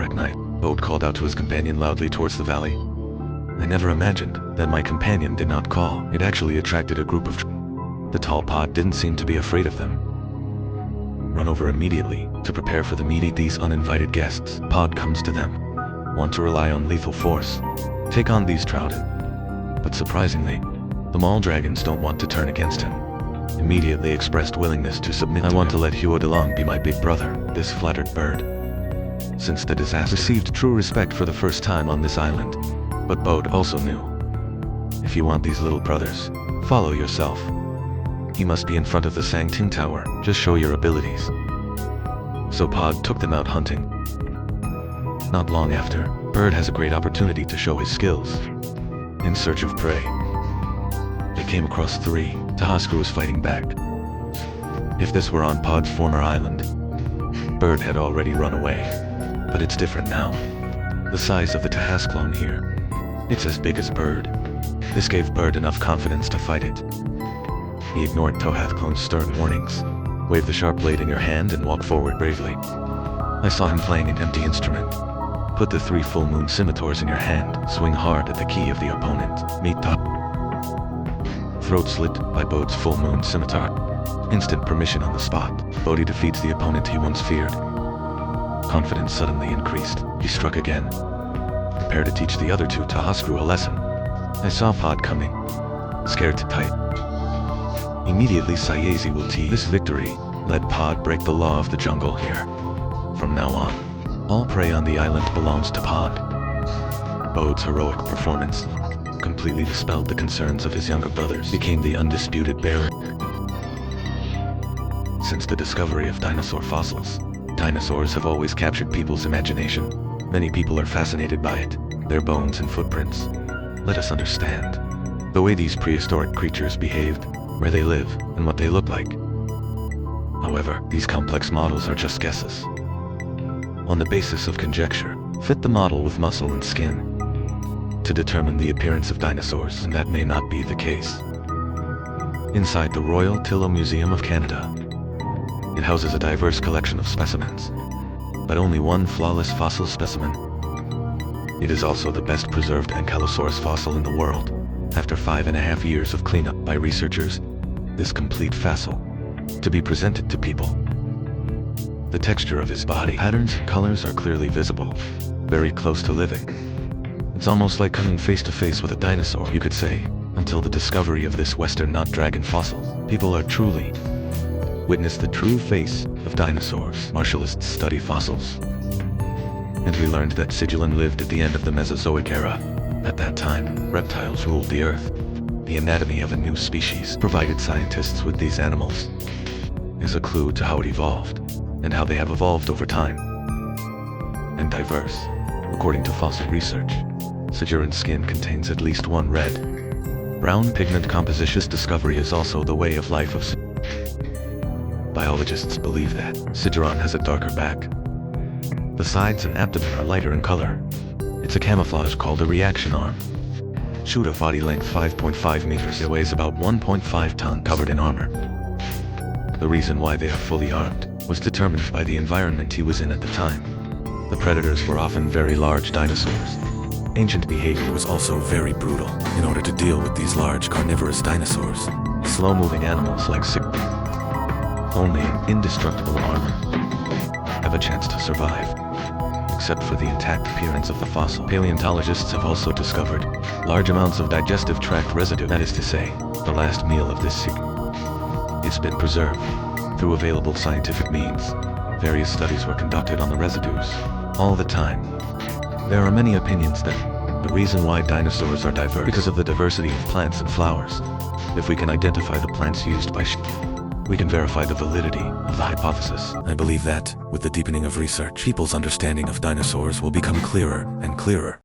arachnite. Bode called out to his companion loudly towards the valley. I never imagined that my companion did not call. It actually attracted a group of The tall pod didn't seem to be afraid of them. Run over immediately to prepare for the meet these uninvited guests. Pod comes to them. Want to rely on lethal force. Take on these trout. But surprisingly, the mall dragons don't want to turn against him. Immediately expressed willingness to submit. I want to let Huo DeLong be my big brother, this flattered bird. Since the disaster, received true respect for the first time on this island. But Bode also knew. If you want these little brothers, follow yourself. He must be in front of the Sangting Tower, just show your abilities. So Pod took them out hunting. Not long after, Bird has a great opportunity to show his skills. In search of prey. They came across 3, Tahasku was fighting back. If this were on Pod's former island, Bird had already run away. But it's different now. The size of the Tahasclone here. It's as big as Bird. This gave Bird enough confidence to fight it. He ignored Tahasclone's stern warnings. Wave the sharp blade in your hand and walk forward bravely. I saw him playing an empty instrument. Put the 3 full moon scimitars in your hand, swing hard at the key of the opponent. Meet top. Throat slit by Bode's full moon scimitar. Instant permission on the spot. Bode defeats the opponent he once feared. Confidence suddenly increased. He struck again. Prepare to teach the other 2 Tahasku a lesson. I saw Pod coming. Scared to type. Immediately Sayezi will tease. This victory let Pod break the law of the jungle here. From now on, all prey on the island belongs to Pod. Bode's heroic performance completely dispelled the concerns of his younger brothers. Became the undisputed bearer. Since the discovery of dinosaur fossils, dinosaurs have always captured people's imagination. Many people are fascinated by it, their bones and footprints. Let us understand the way these prehistoric creatures behaved, where they live, and what they look like. However, these complex models are just guesses. On the basis of conjecture, fit the model with muscle and skin to determine the appearance of dinosaurs, and that may not be the case. Inside the Royal Tillow Museum of Canada, it houses a diverse collection of specimens, but only one flawless fossil specimen. It is also the best preserved Ankylosaurus fossil in the world. After 5.5 years of cleanup by researchers, this complete fossil to be presented to people. The texture of his body patterns and colors are clearly visible, very close to living. It's almost like coming face to face with a dinosaur, you could say. Until the discovery of this western knot dragon fossil, people are truly witness the true face of dinosaurs. Martialists study fossils, and we learned that Sigilin lived at the end of the Mesozoic era. At that time, reptiles ruled the earth. The anatomy of a new species provided scientists with these animals is a clue to how it evolved, and how they have evolved over time. And diverse. According to fossil research, Sigirin's skin contains at least 1 red, brown pigment composition. This discovery is also the way of life of Biologists believe that Sigiron has a darker back. The sides and abdomen are lighter in color. It's a camouflage called a reaction arm. Shoot a body length 5.5 meters. It weighs about 1.5 tons, covered in armor. The reason why they are fully armed was determined by the environment he was in at the time. The predators were often very large dinosaurs. Ancient behavior was also very brutal. In order to deal with these large carnivorous dinosaurs, slow-moving animals like only in indestructible armor have a chance to survive. Except for the intact appearance of the fossil. Paleontologists have also discovered large amounts of digestive tract residue. That is to say, the last meal of this sea. It's been preserved through available scientific means. Various studies were conducted on the residues all the time. There are many opinions that the reason why dinosaurs are diverse because of the diversity of plants and flowers. If we can identify the plants used by we can verify the validity of the hypothesis. I believe that, with the deepening of research, people's understanding of dinosaurs will become clearer and clearer.